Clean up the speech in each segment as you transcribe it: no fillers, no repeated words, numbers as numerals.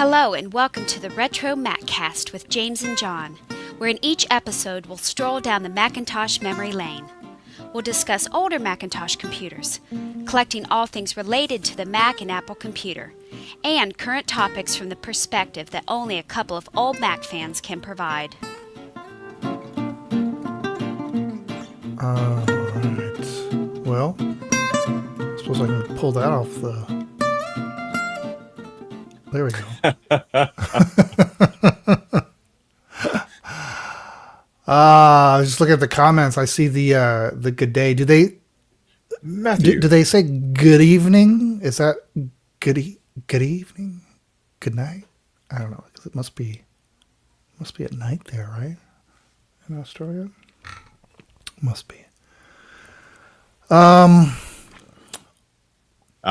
Hello and welcome to the RetroMacCast with James and John, where in each episode we'll stroll down the Macintosh memory lane. We'll discuss older Macintosh computers, collecting all things related to the Mac and Apple computer, and current topics from the perspective that only a couple of old Mac fans can provide. Alright. Well, I suppose I can pull that off the... There we go. I was just looking at the comments. I see the good day. Do they Matthew? do they say good evening? Is that good evening? Good night? I don't know, because it must be at night there, right? In Australia? Must be.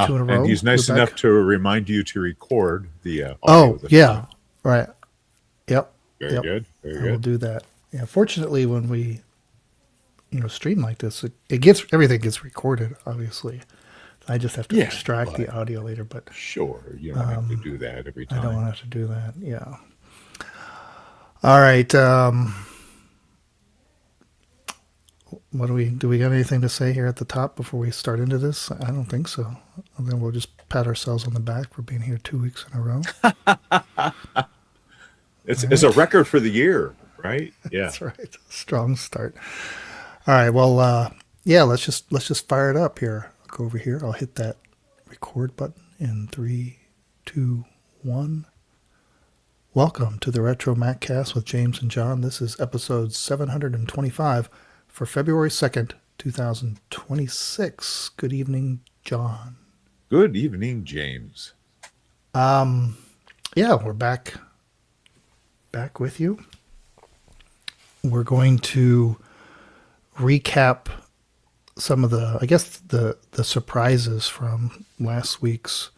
Two in a row. And he's nice We're enough back. to remind you to record the audio. Oh, yeah. Right. Yep. Very Yep. good. I Very will good. do that. Yeah. Fortunately, when we, stream like this, everything gets recorded. Obviously, I just have to Yeah, extract the but- audio later. But Sure. You don't have to do that every I time. don't have to do that. Yeah. All right. What do we got anything to say here at the top before we start into this? I don't think so. And then we'll just pat ourselves on the back for being here 2 weeks in a row. It's a record for the year, right? Yeah. That's right. Strong start. All right. Well, yeah. Let's just fire it up here. I'll go over here. I'll hit that record button in 3, 2, 1. Welcome to the RetroMacCast with James and John. This is episode 725 for February 2nd, 2026. Good evening, John. Good evening, James. Yeah, we're back with you. We're going to recap some of the surprises from last week's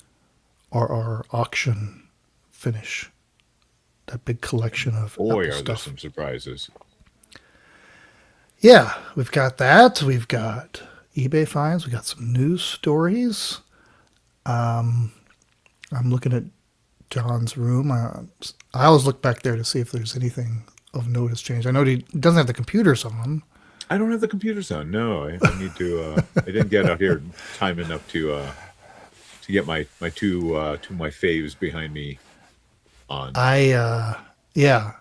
RR auction finish. That big collection of Boy, Apple are there stuff. some surprises. Yeah, we've got that. We've got eBay finds. We got some news stories. I'm looking at John's room. I always look back there to see if there's anything of note has changed. I know he doesn't have the computers on. I don't have the computers on. No, I need to. I didn't get out here time enough to get my two of my faves behind me on. Yeah.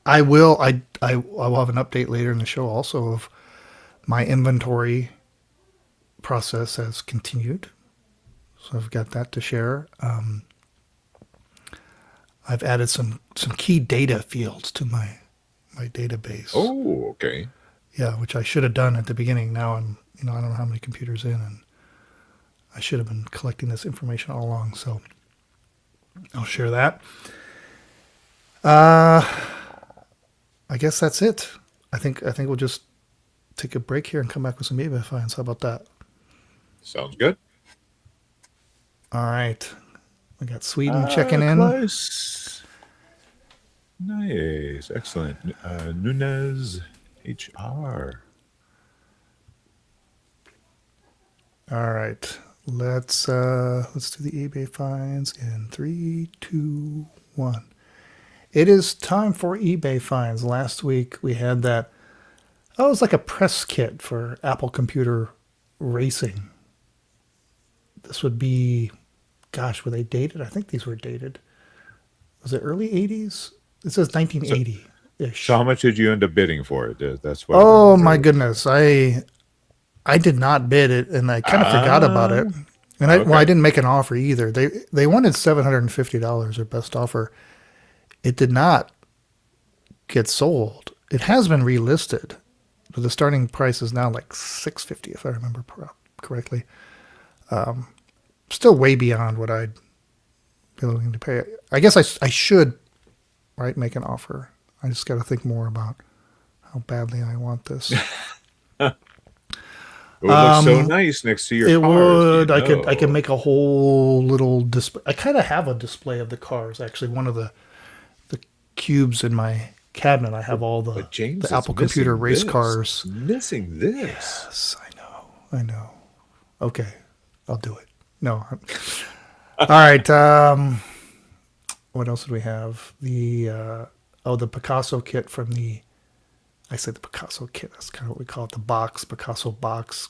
I will have an update later in the show also of my inventory process has continued. So I've got that to share. I've added some key data fields to my database. Oh, okay. Yeah, which I should have done at the beginning. Now I'm, I don't know how many computers in, and I should have been collecting this information all along. So I'll share that. I guess that's it. I think we'll just take a break here and come back with some eBay finds. How about that? Sounds good. All right. We got Sweden checking in. Close. Nice, excellent. Nunez HR. All right. Let's do the eBay finds in 3, 2, 1. It is time for eBay finds. Last week we had that. Oh, it was like a press kit for Apple computer racing. This would be, gosh, were they dated? I think these were dated. Was it early 80s? It says 1980-ish. So how much did you end up bidding for it? That's what. Oh my goodness. I did not bid it, and I kind of forgot about it. And I didn't make an offer either. They wanted $750, their best offer. It did not get sold. It has been relisted, but the starting price is now like $650 if I remember correctly. Still way beyond what I'd be willing to pay. I guess I should, right, make an offer. I just got to think more about how badly I want this. It would look so nice next to your It cars. would. I could make a whole little display. I kind of have a display of the cars. Actually, one of the cubes in my cabinet. I have all the James, Apple it's computer missing race this. cars. It's missing this. Yes, I know. Okay, I'll do it. No. All right. what else did we have? The Picasso kit from I say the Picasso kit. That's kind of what we call it. The Picasso box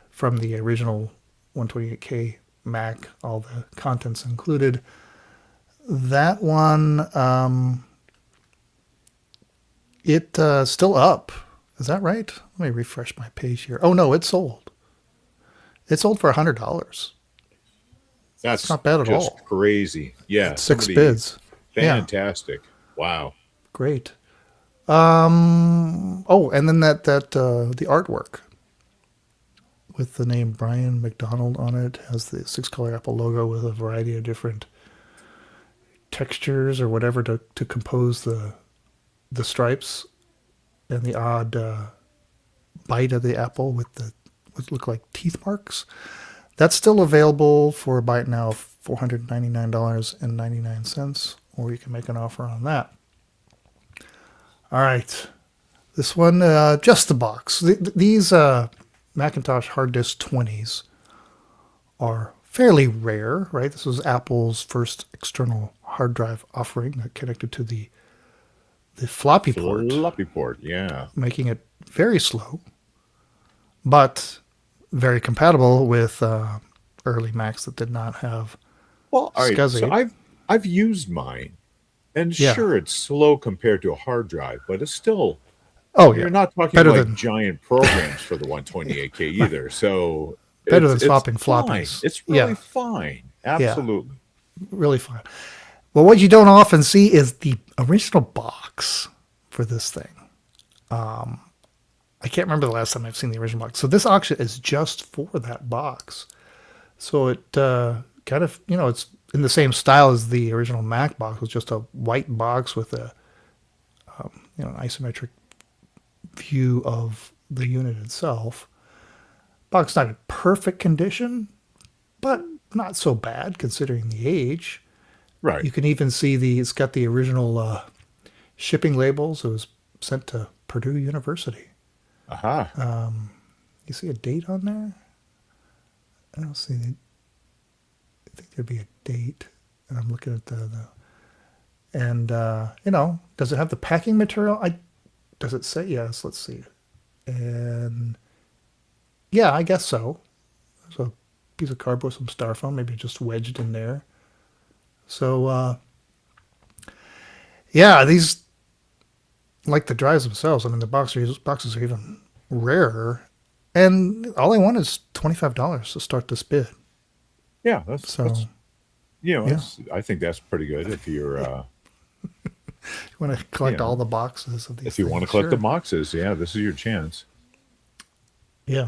from the original 128K Mac. All the contents included. That one, it's still up. Is that right? Let me refresh my page here. Oh no, it's sold. It's sold for $100. That's not bad at just all. crazy. Yeah, Six bids. Fantastic. Yeah. Wow. Great. Oh, and then the artwork with the name Brian McDonald on it has the 6-color Apple logo with a variety of different textures or whatever to compose the stripes and the odd bite of the apple with what look like teeth marks. That's still available for a buy it now of $499.99, or you can make an offer on that. All right. This one, just the box. These Macintosh hard disk 20s are fairly rare, right? This was Apple's first external hard drive offering that connected to the floppy port. Floppy port, yeah. Making it very slow, but very compatible with early Macs that did not have all right. SCSI. So I've used mine, and sure, it's slow compared to a hard drive, but it's still. Oh yeah, you're not talking better like than giant programs for the 128K either. So better than swapping floppies. It's really fine. Absolutely, really fine. Well, what you don't often see is the original box for this thing. I can't remember the last time I've seen the original box. So this auction is just for that box. So it kind of, it's in the same style as the original Mac box. It's just a white box with an isometric view of the unit itself. Box not in perfect condition, but not so bad considering the age. right. You can even see it's got the original shipping labels. It was sent to Purdue University. Aha. You see a date on there? I don't see I think there'd be a date. And I'm looking at does it have the packing material? Does it say yes? Let's see. And yeah, I guess so. There's a piece of cardboard, some styrofoam, maybe just wedged in there. So, these, like the drives themselves, I mean, the boxes are even rarer. And all I want is $25 to start this bid. Yeah, I think that's pretty good if you're. You want to collect all the boxes of these If you want to collect the boxes, this is your chance. Yeah.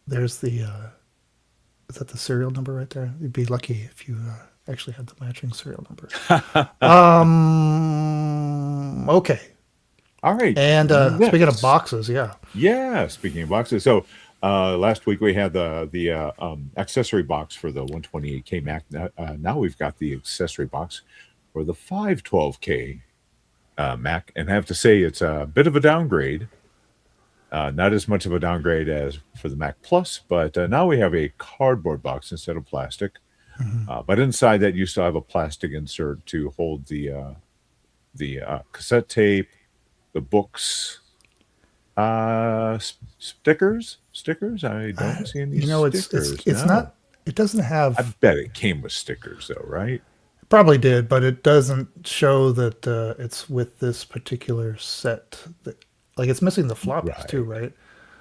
There's the, is that the serial number right there? You'd be lucky if you actually had the matching serial number. Okay. All right. And speaking of boxes, Yeah, speaking of boxes. So last week we had the accessory box for the 128K Mac. Now we've got the accessory box for the 512K Mac. And I have to say it's a bit of a downgrade. Not as much of a downgrade as for the Mac Plus, but now we have a cardboard box instead of plastic. Mm-hmm. But inside that, you still have a plastic insert to hold the cassette tape, the books, stickers. I don't see any stickers. It's not. It doesn't have. I bet it came with stickers, though, right? It probably did, but it doesn't show that it's with this particular set. Like it's missing the floppies too, right?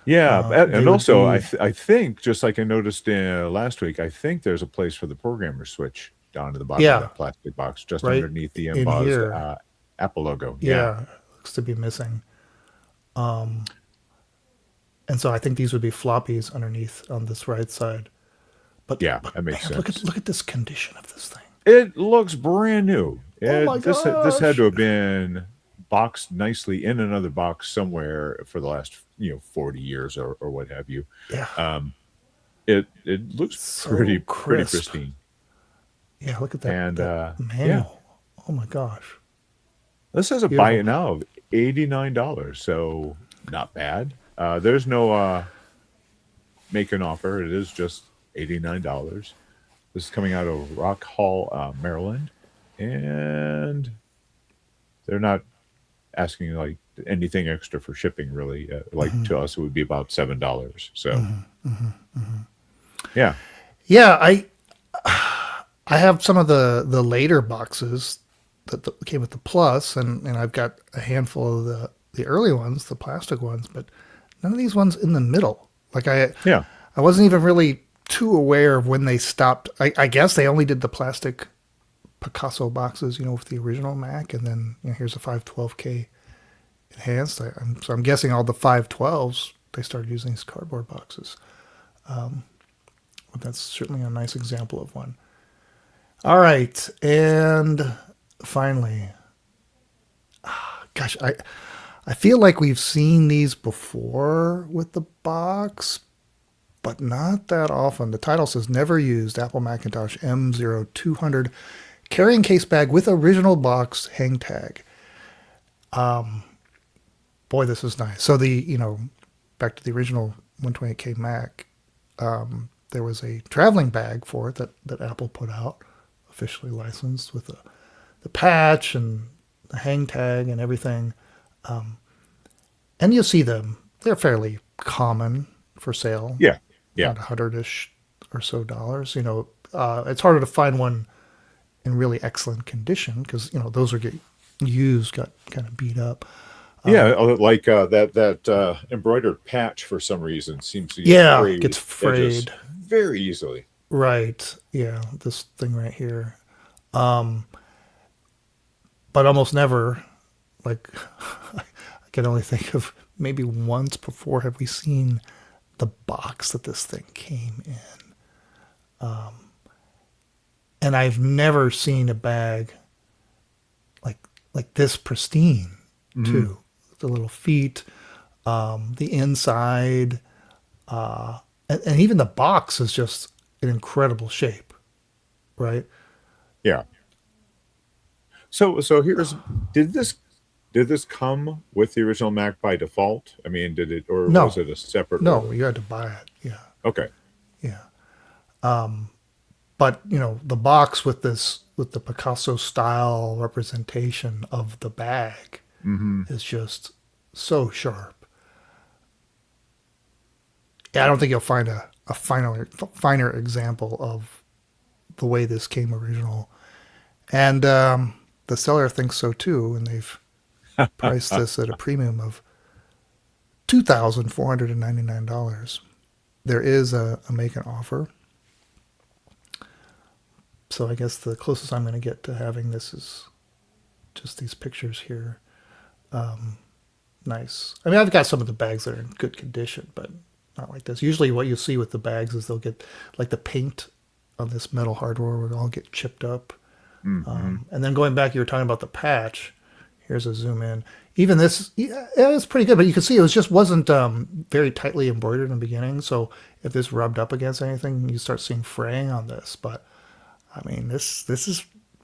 Yeah, and also I think just like I noticed last week, I think there's a place for the programmer switch down to the bottom of that plastic box, just underneath the embossed Apple logo. Yeah, looks to be missing. And so I think these would be floppies underneath on this right side. But that makes sense. Look at this condition of this thing. It looks brand new. Oh my this gosh. had to have been boxed nicely in another box somewhere for the last 40 years or what have you. Yeah. It looks so pretty crisp. pristine. Yeah, look at that. And that manual. Oh my gosh. This has a buy it now of $89, so not bad. There's no make an offer. It is just $89. This is coming out of Rock Hall, Maryland, and they're not asking like anything extra for shipping. Really, like to us, it would be about $7. So, yeah, Yeah, I have some of the later boxes that came with the plus, and I've got a handful of the early ones, the plastic ones, but none of these ones in the middle. Like yeah, I wasn't even really too aware of when they stopped. I guess they only did the plastic Picasso boxes, with the original Mac, and then here's a 512K enhanced. So I'm guessing all the 512s they started using these cardboard boxes. But that's certainly a nice example of one. All right, and finally, gosh, I feel like we've seen these before with the box, but not that often. The title says never used Apple Macintosh M0200 carrying case bag with original box hang tag. Boy, this is nice. So back to the original 128K Mac, there was a traveling bag for it that Apple put out, officially licensed with the patch and the hang tag and everything. And you'll see them. They're fairly common for sale. yeah, yeah. About $100-ish or so dollars. It's harder to find one in really excellent condition because, those are get used, got kind of beat up. Yeah, like that embroidered patch for some reason seems to Gets frayed very easily. Right. Yeah, this thing right here. But almost never, like, I can only think of maybe once before have we seen the box that this thing came in. And I've never seen a bag like this pristine, too. The little feet, the inside, and even the box is just in incredible shape, right? Yeah. So did this come with the original Mac by default? I mean, did it, or No. was it a separate No, order? you had to buy it. Yeah, Okay. yeah. But the box with the Picasso style representation of the bag is just so sharp. Yeah, I don't think you'll find a finer example of the way this came original. And the seller thinks so too, and they've priced this at a premium of $2,499. There is a make an offer. So I guess the closest I'm going to get to having this is just these pictures here. Nice. I mean, I've got some of the bags that are in good condition, but not like this. Usually what you see with the bags is they'll get, like, the paint on this metal hardware will all get chipped up. And then going back, you were talking about the patch. Here's a zoom in. Even this, yeah, it's pretty good, but you can see it wasn't very tightly embroidered in the beginning. So if this rubbed up against anything, you start seeing fraying on this. But I mean, this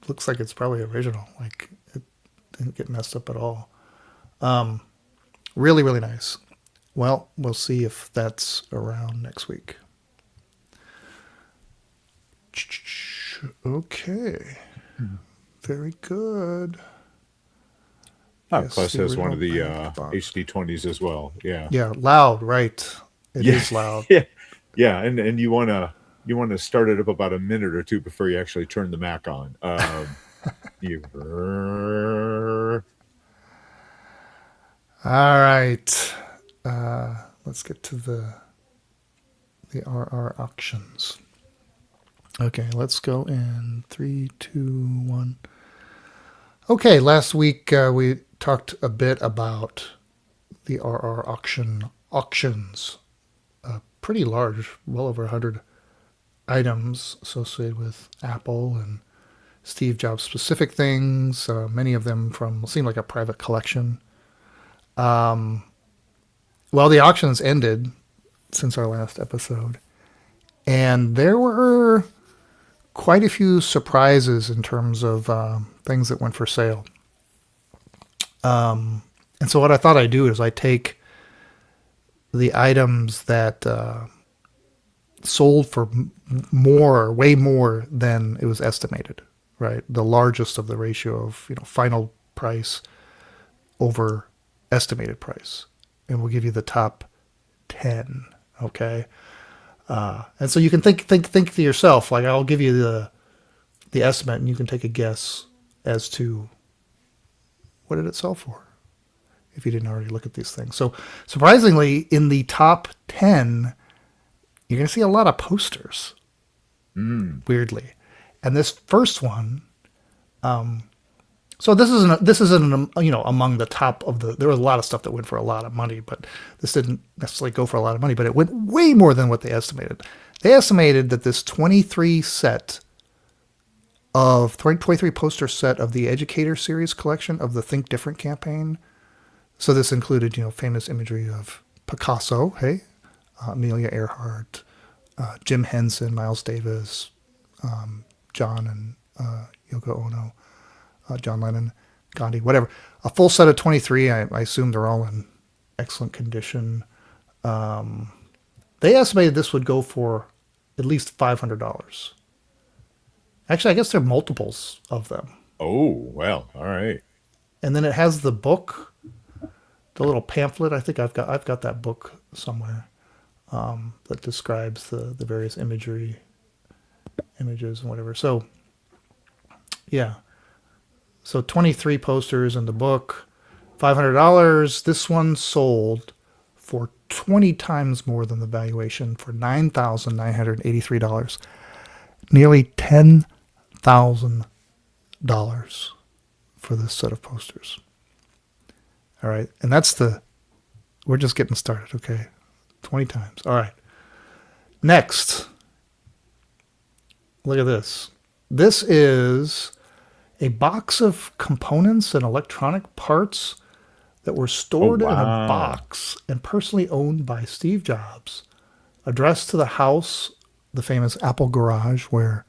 looks like it's probably original. Like, it didn't get messed up at all. Really, really nice. Well, we'll see if that's around next week. Okay. Very good. Plus has one of the original box. HD20s as well. Yeah. Yeah, loud, right. It is loud. Yeah. Yeah, and you wanna start it up about a minute or two before you actually turn the Mac on. All right. Let's get to the RR auctions. Okay, let's go in 3, 2, 1. Okay, last week we talked a bit about the RR auctions. Pretty large, well over 100 items associated with Apple and Steve Jobs specific things. Many of them seem like a private collection. Well, the auctions ended since our last episode, and there were quite a few surprises in terms of things that went for sale. And so what I thought I'd do is I take the items that sold for more, way more than it was estimated, right? The largest of the ratio of, final price over estimated price. And we'll give you the top 10, okay? And so you can think to yourself, like, I'll give you the estimate and you can take a guess as to what did it sell for if you didn't already look at these things. So surprisingly, in the top 10, you're going to see a lot of posters, weirdly. And this first one, so this isn't among the top of the. There was a lot of stuff that went for a lot of money, but this didn't necessarily go for a lot of money. But it went way more than what they estimated. They estimated that this 23 poster set of the Educator Series collection of the Think Different campaign. So this included, famous imagery of Picasso, Amelia Earhart, Jim Henson, Miles Davis, John and Yoko Ono, John Lennon, Gandhi, whatever. A full set of 23. I assume they're all in excellent condition. They estimated this would go for at least $500. Actually, I guess there are multiples of them. Oh, well, all right. And then it has the book, the little pamphlet. I think I've got that book somewhere that describes the various images and whatever. So, yeah. So 23 posters in the book, $500. This one sold for 20 times more than the valuation for $9,983. Nearly $10,000 for this set of posters. All right. And we're just getting started. Okay. 20 times. All right. Next. Look at this. This is a box of components and electronic parts that were stored in a box and personally owned by Steve Jobs, addressed to the house, the famous Apple garage where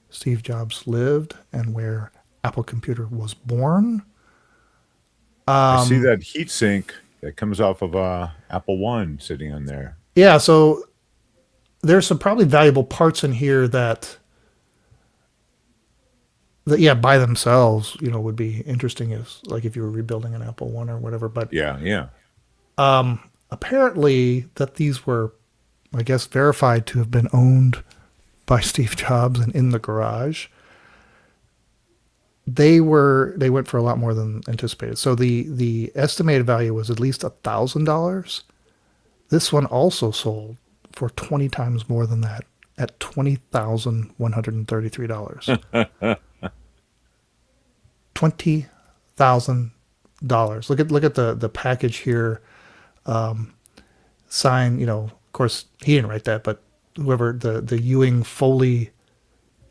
Steve Jobs lived and where Apple Computer was born. I see that heat sink that comes off of Apple One sitting on there. Yeah, so there's some probably valuable parts in here that by themselves, would be interesting if you were rebuilding an Apple One or whatever. But yeah. Apparently that these were, I guess, verified to have been owned by Steve Jobs and in the garage. They went for a lot more than anticipated. So the estimated value was at least $1,000. This one also sold for 20 times more than that at $20,133. $20,000. Look at the package here. Sign, of course he didn't write that, but whoever the Ewing Foley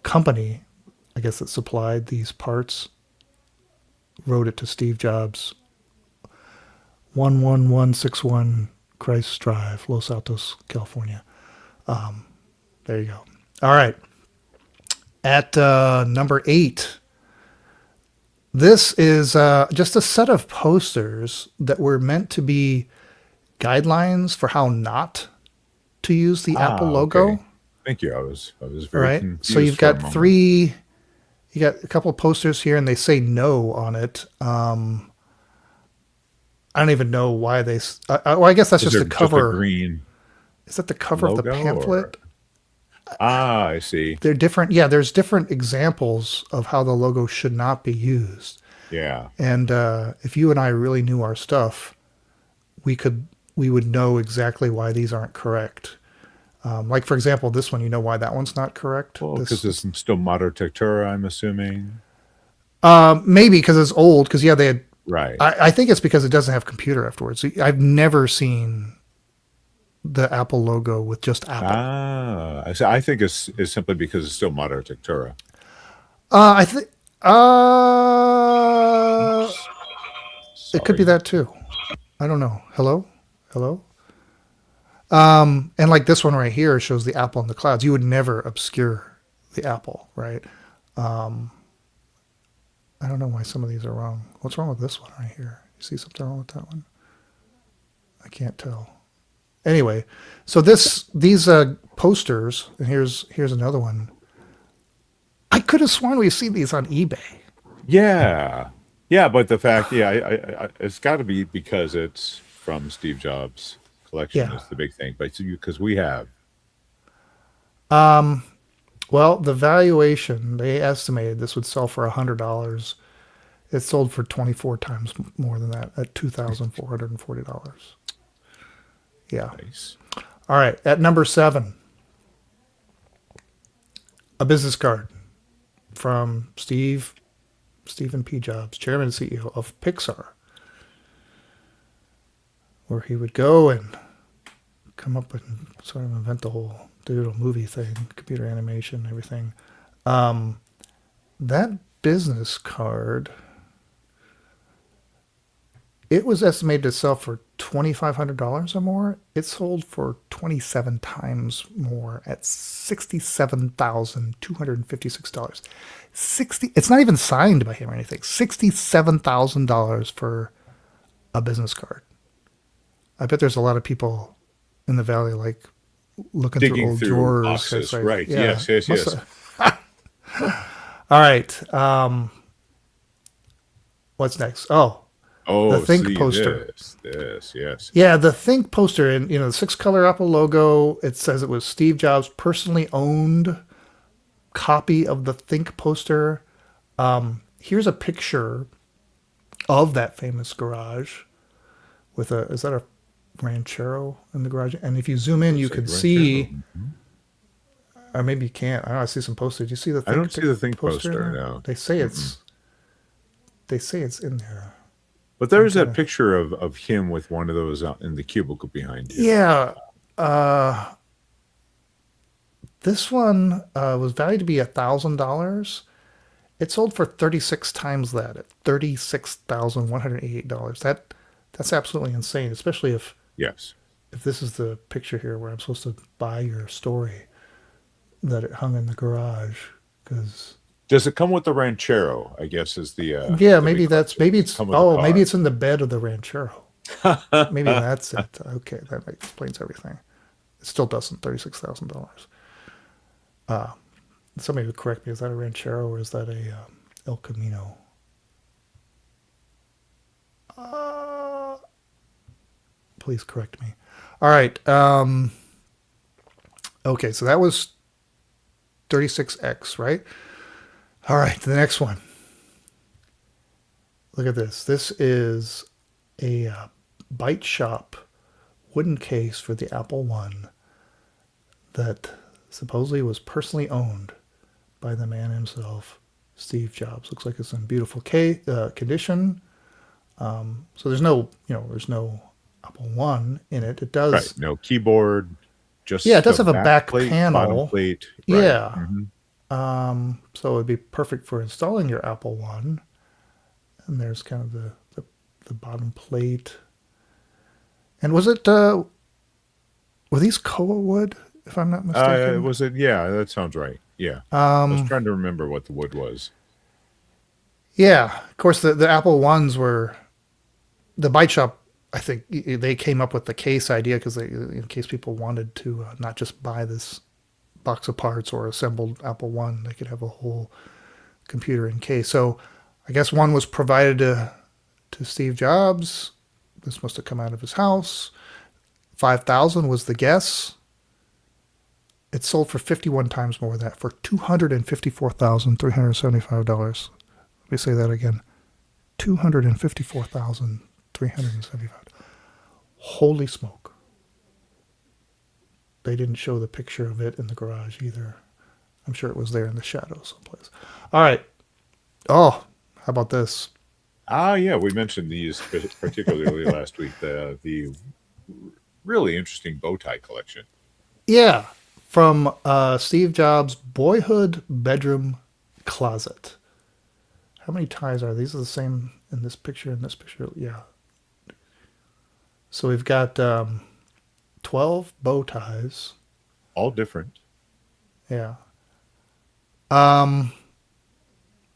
company, I guess, that supplied these parts, wrote it to Steve Jobs. 11161 Christ Drive, Los Altos, California. There you go. All right. At number 8, this is just a set of posters that were meant to be guidelines for how not to use the Apple logo. Okay. Thank you. I was very confused. So you've got three. You got a couple of posters here, and they say no on it. I don't even know why they. Well, I guess that's just the cover. Just a green. Is that the cover of the pamphlet? I see. They're different. Yeah, there's different examples of how the logo should not be used. Yeah. And if you and I really knew our stuff, we would know exactly why these aren't correct. Like, for example, this one, why that one's not correct? Well, because it's still Mater Tectura, I'm assuming. Maybe because it's old. Because, they had... Right. I think it's because it doesn't have computer afterwards. I've never seen the Apple logo with just Apple. I think it's simply because it's still Mater Tectura. I think... it could be that, too. I don't know. Hello? And like this one right here shows the apple in the clouds. You would never obscure the apple, right? I don't know why some of these are wrong. What's wrong with this one right here? You see something wrong with that one? I can't tell. Anyway, so these posters, and here's another one. I could have sworn we've seen these on eBay. Yeah, yeah, but the fact, yeah, it's got to be because it's from Steve Jobs' collection Yeah. is the big thing. But because we have, Well, the valuation they estimated this would sell for $100. It sold for 24 times more than that at $2,440. Yeah. nice. All right. At number 7, a business card from Stephen P. Jobs, chairman and CEO of Pixar, where he would go and come up and sort of invent the whole digital movie thing, computer animation, everything. That business card, it was estimated to sell for $2,500 or more. It sold for 27 times more at $67,256. It's not even signed by him or anything. $67,000 for a business card. I bet there's a lot of people in the valley like looking through Digging old through drawers. boxes, It's like, right? yeah, Yes. must have- All right. What's next? Oh, Oh, the Think see poster. this, yes. Yeah, the Think poster, and the 6-color Apple logo. It says it was Steve Jobs' personally owned copy of the Think poster. Here's a picture of that famous garage with is that a Ranchero in the garage? And if you zoom in, you Looks like can Ranchero. see, or maybe you can't. I don't know, I see some posters. Do you see the Think I don't see the Think poster poster, there? no. They say it's in there. But there's that picture of him with one of those out in the cubicle behind you. Yeah. This one was valued to be $1,000. It sold for 36 times that at $36,188. That's absolutely insane, especially if Yes. this is the picture here where I'm supposed to buy your story that it hung in the garage. Because Does it come with the Ranchero? I guess is the yeah, the maybe big question. maybe Does it it's come with the car? maybe it's in the bed of the Ranchero. Maybe that's it. Okay, that explains everything. It still doesn't. $36,000. Somebody would correct me. Is that a Ranchero or is that a El Camino? Please correct me. All right. Okay, so that was 36X, right? All right, the next one. Look at this. This is a Byte Shop wooden case for the Apple One that supposedly was personally owned by the man himself, Steve Jobs. Looks like it's in beautiful condition. So there's no Apple One in it. It does. Right. No keyboard. Just Yeah, it does the have a back plate, panel. bottom plate. Right. Yeah. Mhm. So it would be perfect for installing your Apple One. And there's kind of the bottom plate. And was it, were these Koa wood, if I'm not mistaken? Was it? Yeah, that sounds right. Yeah. I was trying to remember what the wood was. Yeah. Of course, the Apple Ones were, the Byte Shop, I think they came up with the case idea because in case people wanted to not just buy this box of parts or assembled Apple One, they could have a whole computer in case. So I guess one was provided to Steve Jobs. This must have come out of his house. 5,000 was the guess. It sold for 51 times more than that, for $254,375. Let me say that again. $254,375. Holy smoke. They didn't show the picture of it in the garage either. I'm sure it was there in the shadow someplace. All right. Oh, how about this? Yeah, we mentioned these particularly last week. The really interesting bow tie collection. Yeah, from Steve Jobs' boyhood bedroom closet. How many ties are these? Are the same in this picture and this picture? Yeah. So we've got 12 bow ties. All different. Yeah.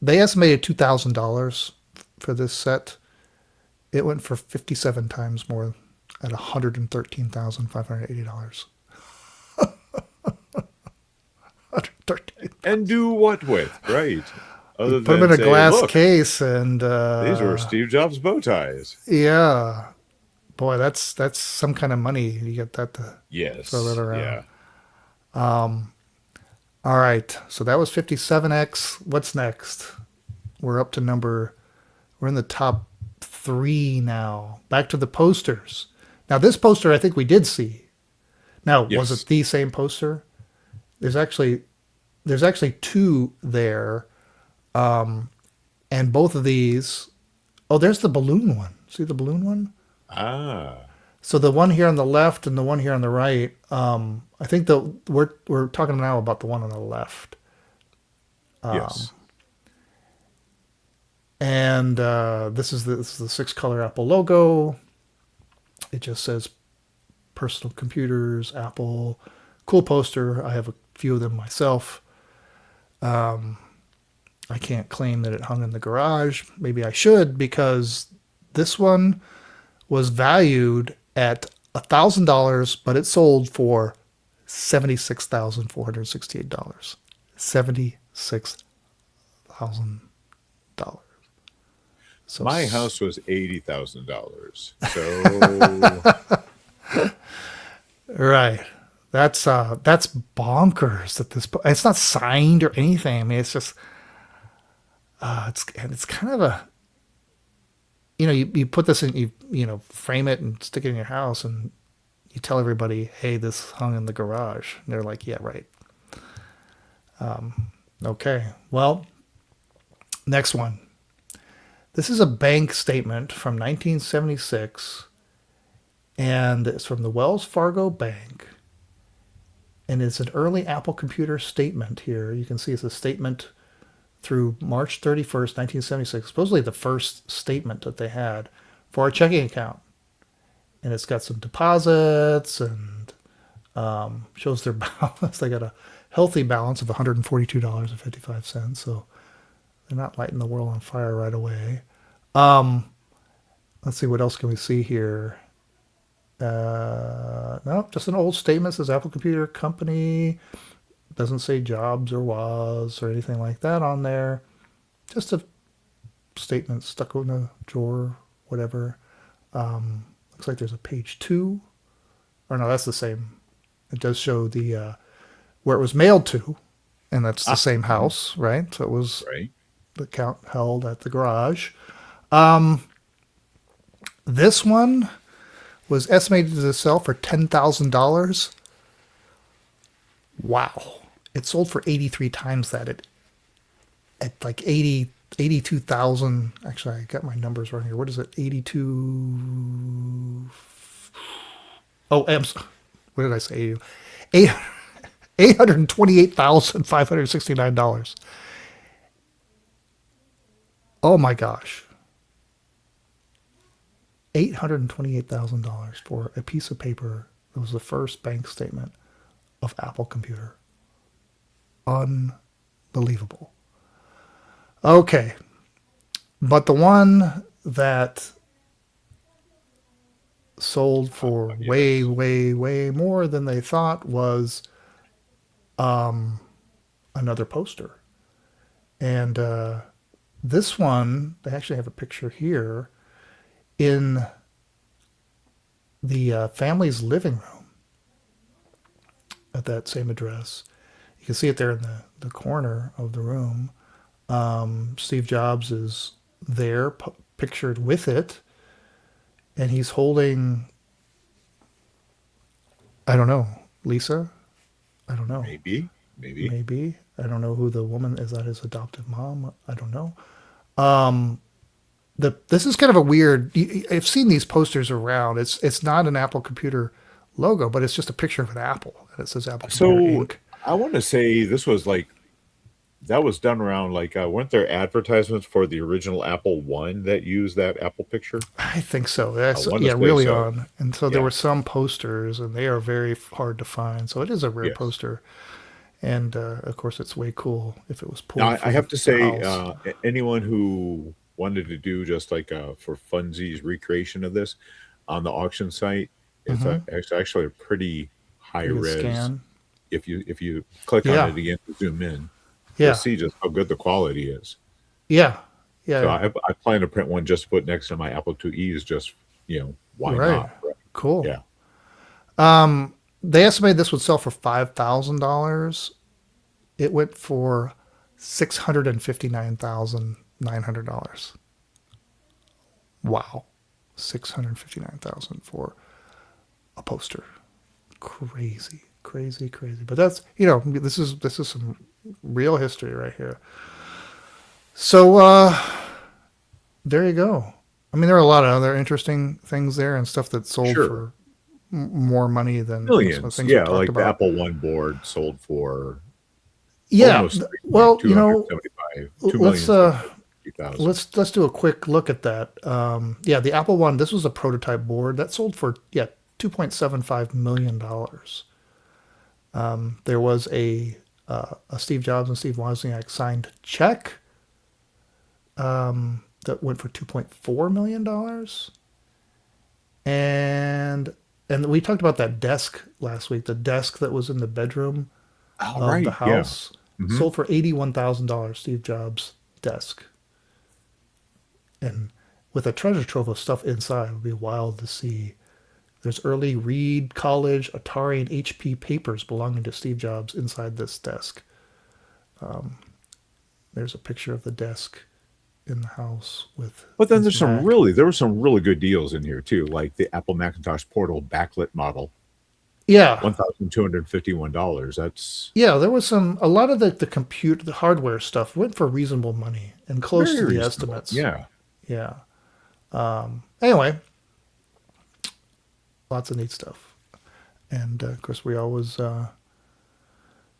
They estimated $2,000 for this set. It went for 57 times more, at $113,580. 113. And do what with, right? You Other put them than in a say, glass look, case, and these were Steve Jobs bow ties. yeah, boy, that's some kind of money. You get that to throw that Yes, around. yeah. All right, so that was 57X. What's next? We're up to we're in the top three now. Back to the posters. Now, this poster I think we did see. Now, was Yes. it the same poster? There's actually two there, and both of these. Oh, there's the balloon one. See the balloon one? Ah, So the one here on the left and the one here on the right. I think we're talking now about the one on the left. yes. And this is the six color Apple logo. It just says personal computers, Apple. Cool poster. I have a few of them myself. I can't claim that it hung in the garage. Maybe I should, because this one was valued at $1,000, but it sold for $76,468. $76,000. So My house was $80,000. So right. That's bonkers at this point. It's not signed or anything. I mean, it's just it's kind of a, you put this in, frame it and stick it in your house, and you tell everybody, hey, this hung in the garage, and they're like, yeah, right. Okay, well, next one. This is a bank statement from 1976, and it's from the Wells Fargo Bank, and it's an early Apple computer statement here. You can see it's a statement through March 31st, 1976, supposedly the first statement that they had for a checking account. And it's got some deposits, and shows their balance. They got a healthy balance of $142.55. So they're not lighting the world on fire right away. Let's see, what else can we see here? No, just an old statement. Says Apple Computer Company. Doesn't say Jobs or was or anything like that on there. Just a statement stuck in a drawer, whatever. Looks like there's a page 2. Or no, that's the same. It does show the where it was mailed to, and that's the same house, right? So it was right. the account held at the garage. This one was estimated to sell for $10,000. Wow. It sold for 83 times that at like 82,000. Actually, I got my numbers wrong here. What is it? 82. Oh, what did I say? Eight, $828,569. Oh my gosh. $828,000 for a piece of paper that was the first bank statement of Apple Computer. Unbelievable. Okay. But the one that sold for way, Yes. way, way more than they thought was another poster. And this one, they actually have a picture here in the family's living room at that same address. You can see it there in the corner of the room. Steve Jobs is there, pictured with it, and he's holding, I don't know, Lisa? I don't know. Maybe. Maybe. I don't know who the woman is. That his adoptive mom? I don't know. This is kind of a weird. I've seen these posters around. It's not an Apple Computer logo, but it's just a picture of an apple, and it says Apple Computer So Inc. I want to say this was like that was done around like weren't there advertisements for the original Apple One that used that Apple picture? I think so. I That's, want to yeah, say really so. on. And so there Yeah. were some posters, and they are very hard to find. So it is a rare Yes. poster, and of course, it's way cool if it was Now pulled I from have to the say, house. anyone who wanted to do just like for funsies recreation of this, on the auction site. Mm-hmm. It's actually a pretty high Pretty good res. scan. If you click on Yeah. it again to zoom in, you'll Yeah. see just how good the quality is. Yeah. So Yeah. I plan to print one just to put next to my Apple IIe's. Just why Right. not? Right? Cool. Yeah. They estimated this would sell for $5,000. It went for $659,900. Wow. 659,000 for a poster. Crazy, crazy, crazy. But that's, this is some real history right here. So there you go. I mean, there are a lot of other interesting things there and stuff that sold Sure. for more money than some of the Millions. things we Yeah, talked like the about. Apple One board sold for Yeah. almost Well, 275, let's 2,750,000. let's do a quick look at that. Yeah, the Apple One. This was a prototype board that sold for $2.75 million. There was a Steve Jobs and Steve Wozniak signed check that went for $2.4 million. And we talked about that desk last week. The desk that was in the bedroom All of the right. Yeah. house Hmm. sold for $81,000. Steve Jobs' desk, and with a treasure trove of stuff inside, it would be wild to see. There's early Reed College, Atari, and HP papers belonging to Steve Jobs inside this desk. There's a picture of the desk in the house with But then his Mac. there were some really good deals in here too, like the Apple Macintosh Portal backlit model, Yeah, $1,251. That's yeah. There was a lot of the hardware stuff went for reasonable money and close very to the reasonable. estimates. Yeah. Yeah. Anyway, lots of neat stuff, and of course we always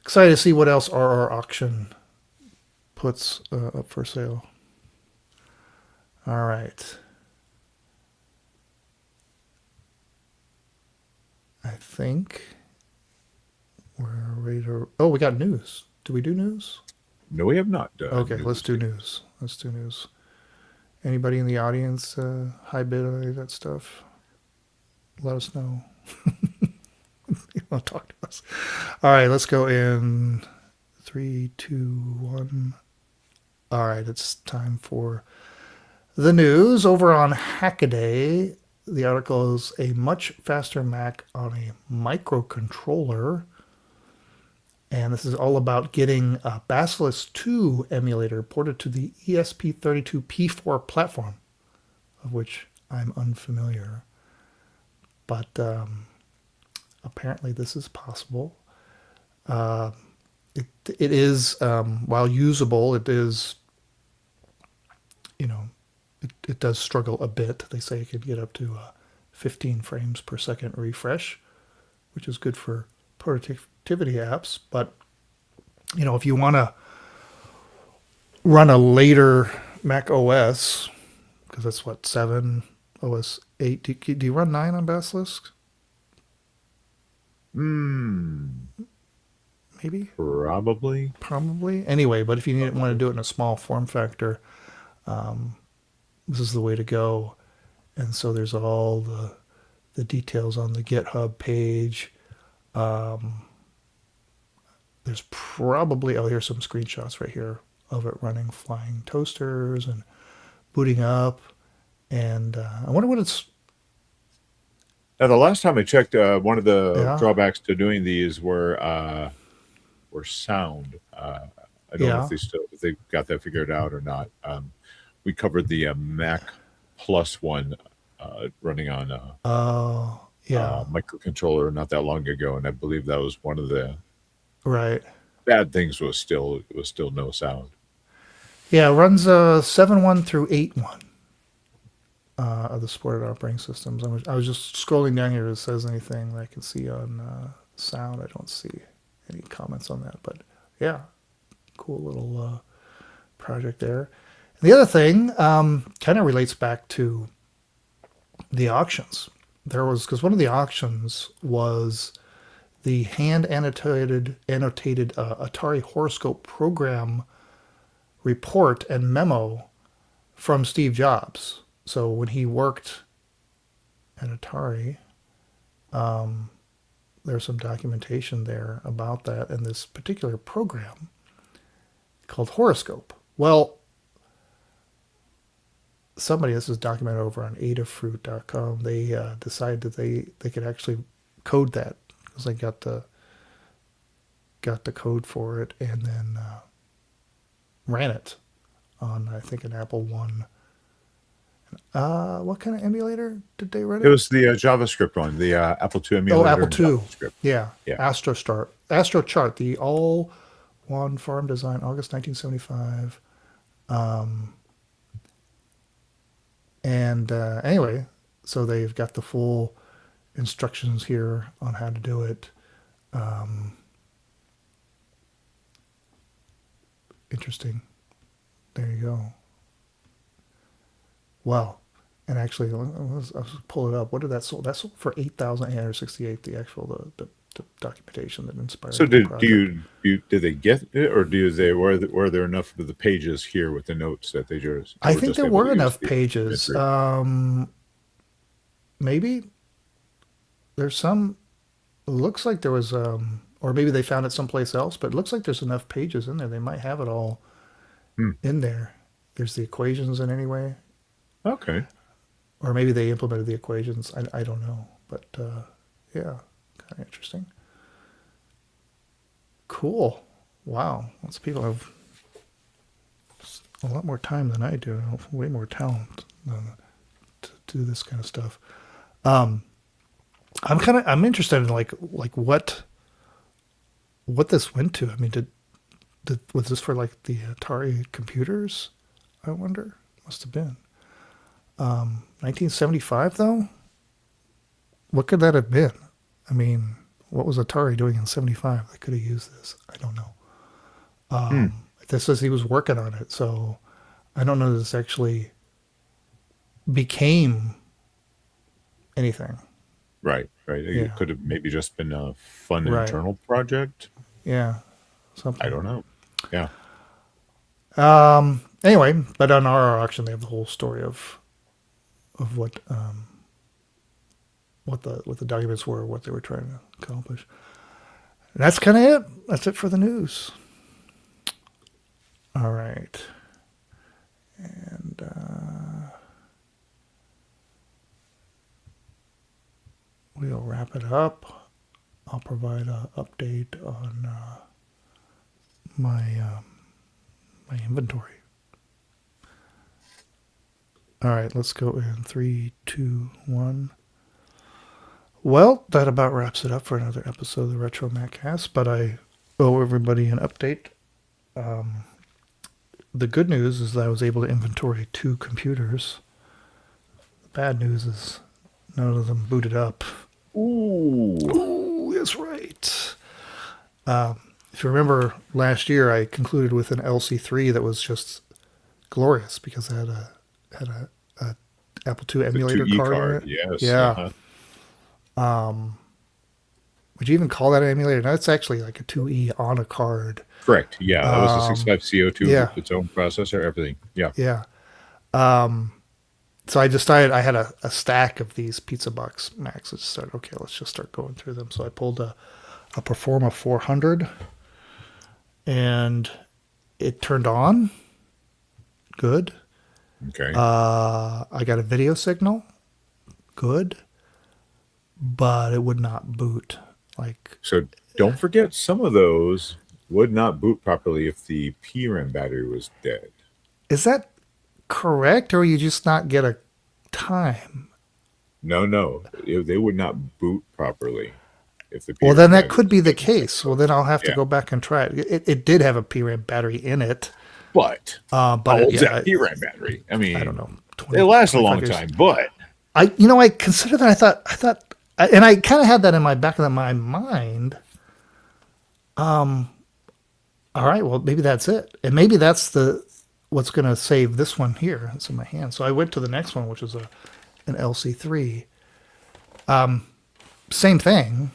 excited to see what else RR Auction puts up for sale. All right. I think we're ready to. Oh, we got news. Do we do news? No, we have not done. Okay, let's do news. Let's do news. Anybody in the audience high bid on any of that stuff? Let us know. You want to talk to us? All right, let's go in 3, 2, 1. All right, it's time for the news. Over on Hackaday, the article is a much faster Mac on a microcontroller. And this is all about getting a Basilisk 2 emulator ported to the ESP32P4 platform, of which I'm unfamiliar. But apparently this is possible. It is, while usable, it is, it does struggle a bit. They say it could get up to 15 frames per second refresh, which is good for productivity apps. But, if you want to run a later Mac OS, because that's what, 7, OS 8, do you run 9 on Basilisk? Maybe? Probably. Anyway, but if you want to do it in a small form factor, this is the way to go. And so there's all the details on the GitHub page. There's probably, here's some screenshots right here of it running flying toasters and booting up. And I wonder what it's. Now, the last time I checked, one of the Yeah. drawbacks to doing these were sound. I don't know if they got that figured out or not. We covered the Mac Plus one running on a microcontroller not that long ago, and I believe that was one of the Right. bad things was still no sound. Yeah, it runs 7.1 through 8.1 of the supported operating systems. I was just scrolling down here if it says anything that I can see on sound. I don't see any comments on that, but yeah, cool little project there. And the other thing kind of relates back to the auctions. Because one of the auctions was the hand annotated Atari horoscope program report and memo from Steve Jobs. So when he worked at Atari. There's some documentation there about that and this particular program called Horoscope. Well, this is documented over on adafruit.com. They decided that they could actually code that because they got the code for it and then ran it on, I think, an Apple One. What kind of emulator did they run it? It was the JavaScript one, the Apple II emulator. Oh, Apple II. JavaScript. Yeah. Yeah. AstroChart, the all-one farm design, August 1975. Anyway, so they've got the full instructions here on how to do it. Interesting. There you go. Wow. And actually, I'll pull it up. What did that sold? That sold for $8,868. The actual the documentation that inspired. So the did they get it, or were there enough of the pages here with the notes that they just? I think there were enough pages. Maybe there's some. It looks like there was, or maybe they found it someplace else. But it looks like there's enough pages in there. They might have it all in there. There's the equations in any way. Okay. Or maybe they implemented the equations. I don't know. But yeah, kind of interesting. Cool. Wow. Lots of people have a lot more time than I do. Way more talent to do this kind of stuff. I'm interested in like what this went to. I mean, was this for like the Atari computers? I wonder. Must have been. 1975 though? What could that have been? I mean, what was Atari doing in 75? They could have used this. I don't know. This says he was working on it, so I don't know that this actually became anything. Right. Yeah. It could have maybe just been a fun internal project. Yeah. Something. I don't know. Yeah. Anyway, but on our auction, they have the whole story of what the documents were, what they were trying to accomplish. And that's kind of it. That's it for the news. All right. And we'll wrap it up. I'll provide an update on my inventory. All right, let's go in 3, 2, 1. Well, that about wraps it up for another episode of the RetroMacCast, but I owe everybody an update. The good news is that I was able to inventory 2 computers. The bad news is none of them booted up. Ooh, that's right. If you remember last year, I concluded with an LC3 that was just glorious because it had a Apple II emulator card in it. Yes. Yeah. Would you even call that an emulator? No, it's actually like a 2E on a card. Correct. Yeah, that was a 65CO2 with its own processor, everything. Yeah. Yeah. So I decided I had a stack of these Pizza Box Macs. I decided, okay, let's just start going through them. So I pulled a Performa 400, and it turned on. Good. Okay. I got a video signal. Good. But it would not boot. So don't forget, some of those would not boot properly if the PRAM battery was dead. Is that correct, or you just not get a time? No. They would not boot properly if the PRAM Well, then that battery could be was the dead. case. Well, then I'll have to go back and try it. It did have a PRAM battery in it. But how old's that PRAM battery? I mean, I don't know. It lasts a long 25 years. time, but I considered that. I thought, and I kind of had that in my back of my mind. All right, well, maybe that's it, and maybe that's what's going to save this one here. It's in my hand. So I went to the next one, which is an LC3. Same thing,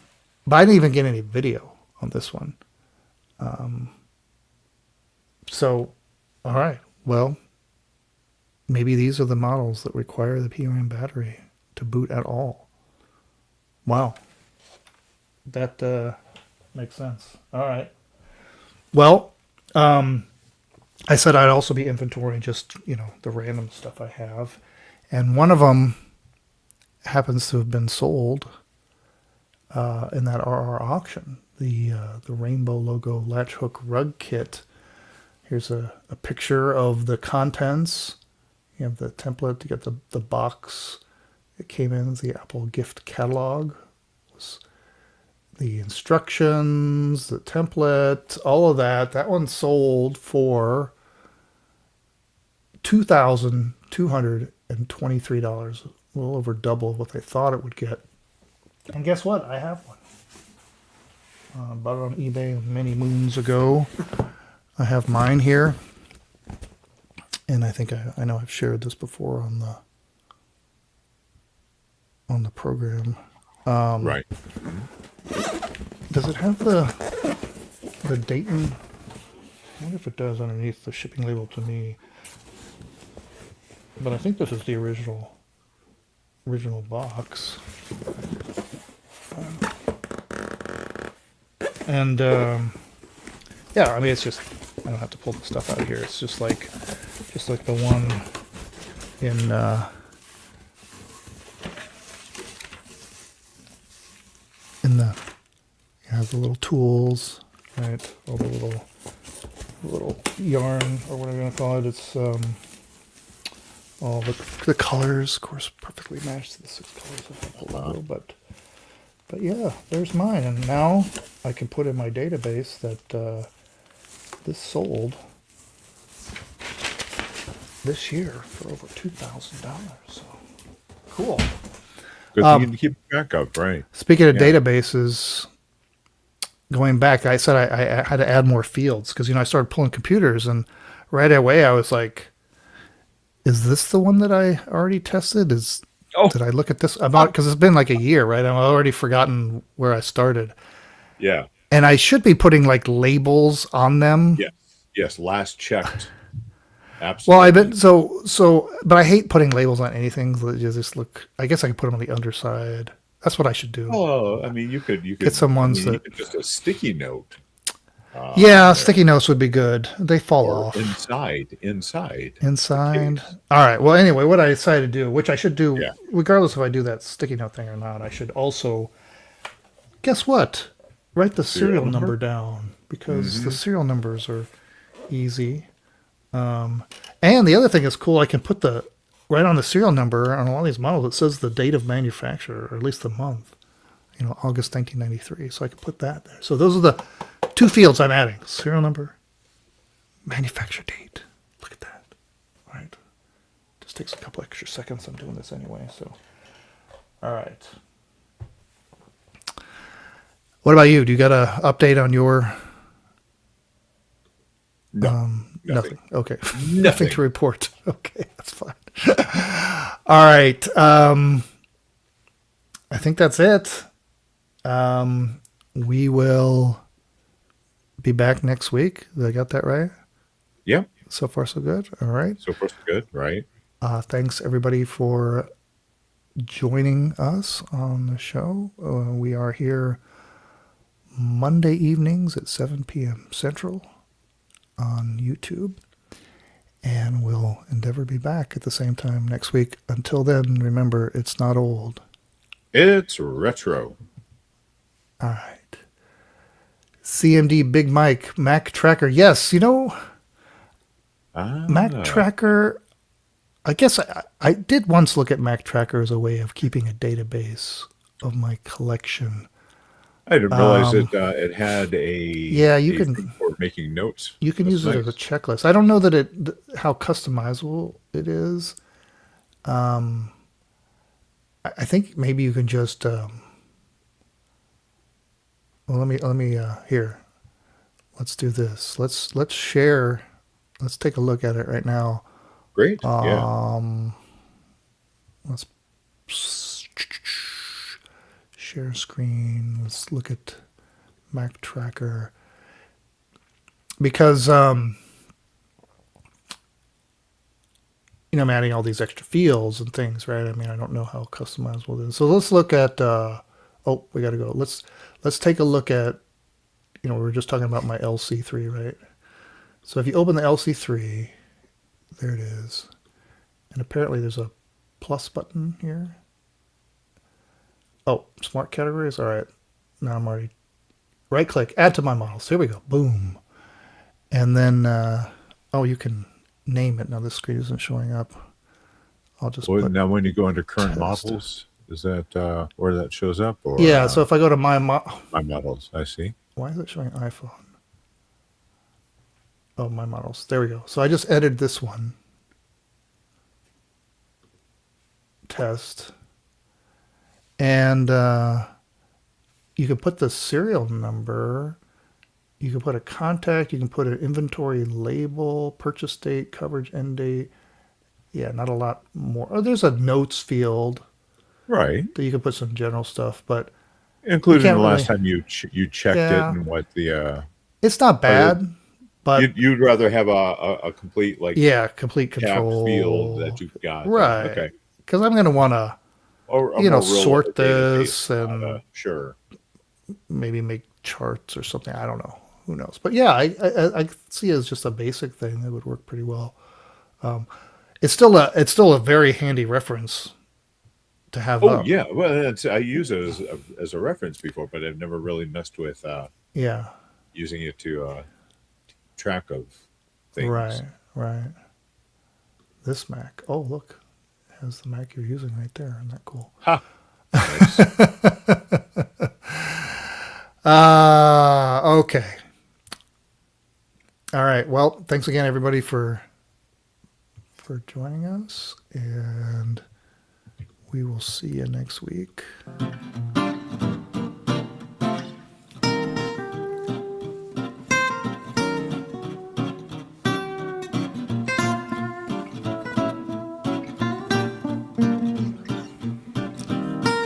but I didn't even get any video on this one. So, all right, well, maybe these are the models that require the PRAM battery. to boot at all. Wow. That makes sense. All right. Well, I said I'd also be inventorying just, the random stuff I have. And one of them happens to have been sold in that RR auction. The rainbow logo latch hook rug kit. Here's a picture of the contents. You have the template. You get the box. It came in the Apple gift catalog. It was the instructions, the template, all of that. That one sold for $2,223, a little over double what they thought it would get. And guess what? I have one. Bought it on eBay many moons ago. I have mine here, and I think I know I've shared this before on the program. Right. Does it have the Dayton? I wonder if it does underneath the shipping label to me. But I think this is the original box. And yeah, I mean, it's just, I don't have to pull the stuff out of here. It's just like the one in you have the little tools, right? All the little yarn, or what I'm gonna call it. It's all the colors, of course, perfectly matched to the 6 colors of the logo. But yeah, there's mine, and now I can put in my database that this sold this year for over $2,000. So cool. Good thing to keep track of, right? Speaking of databases, going back, I said I had to add more fields because I started pulling computers, and right away I was like, "Is this the one that I already tested? Did I look at this?" Because it's been like a year, right? I've already forgotten where I started. Yeah. And I should be putting like labels on them. Yes. Last checked. Absolutely. Well, but I hate putting labels on anything that just look. I guess I could put them on the underside. That's what I should do. Oh, I mean, you could get some ones that just a sticky note. Sticky notes would be good. They fall off. Inside. All right. Well, anyway, what I decided to do, which I should do, regardless if I do that sticky note thing or not, I should also, guess what? Write the serial number down, because the serial numbers are easy. And the other thing that's cool, I can put right on the serial number on a lot of these models, it says the date of manufacture, or at least the month, August 1993. So I can put that there. So those are the 2 fields I'm adding: serial number, manufacture date. Look at that. All right. Just takes a couple extra seconds. I'm doing this anyway. So, all right. What about you? Do you got an update on your? Nothing. Okay. Nothing to report. Okay, that's fine. All right. I think that's it. We will be back next week. Did I got that right? Yeah. So far, so good. All right. So far, so good. Right. Thanks, everybody, for joining us on the show. We are here Monday evenings at 7 p.m. Central on YouTube. And we'll endeavor to be back at the same time next week. Until then, remember, it's not old. It's retro. All right. CMD Big Mike, Mac Tracker. Yes, Mac Tracker, I guess I did once look at Mac Tracker as a way of keeping a database of my collection. I didn't realize it had you can thing for making notes. You can use it as a checklist. I don't know that how customizable it is. I think maybe you can just let me here. Let's do this. Let's share. Let's take a look at it right now. Great. Let's share screen. Let's look at Mac Tracker. Because I'm adding all these extra fields and things, right? I mean, I don't know how customizable it is. So let's look at, we got to go. Let's take a look at, we were just talking about my LC3, right? So if you open the LC3, there it is. And apparently there's a plus button here. Oh, smart categories. All right. Now I'm already right click, add to my models. Here we go. Boom. And then, you can name it. Now this screen isn't showing up. I'll just put now when you go into current test. models, is that where that shows up? Or yeah, so if I go to my models, I see. why is it showing iPhone? Oh, my models. There we go. So I just edited this one. Test. And you can put the serial number. You can put a contact. You can put an inventory label, purchase date, coverage end date. Yeah, not a lot more. Oh, there's a notes field. Right. That you can put some general stuff, but including the last time you checked it and what the. It's not bad, but you'd rather have a complete complete control field that you've got. Right. Okay. Because I'm going to want to sort this and sure, maybe make charts or something. I don't know. Who knows? But yeah, I see it as just a basic thing that would work pretty well. It's still a very handy reference to have. Oh yeah, well, I use it as a reference before, but I've never really messed with using it to track of things. Right. This Mac. Oh look, it has the Mac you're using right there. Isn't that cool? Ha. Nice. Okay. All right. Well, thanks again, everybody, for joining us, and we will see you next week.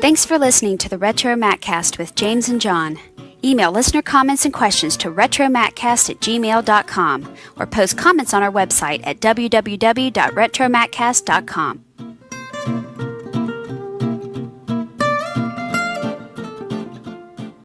Thanks for listening to the RetroMacCast with James and John. Email listener comments and questions to retromaccast@gmail.com or post comments on our website at www.retromaccast.com.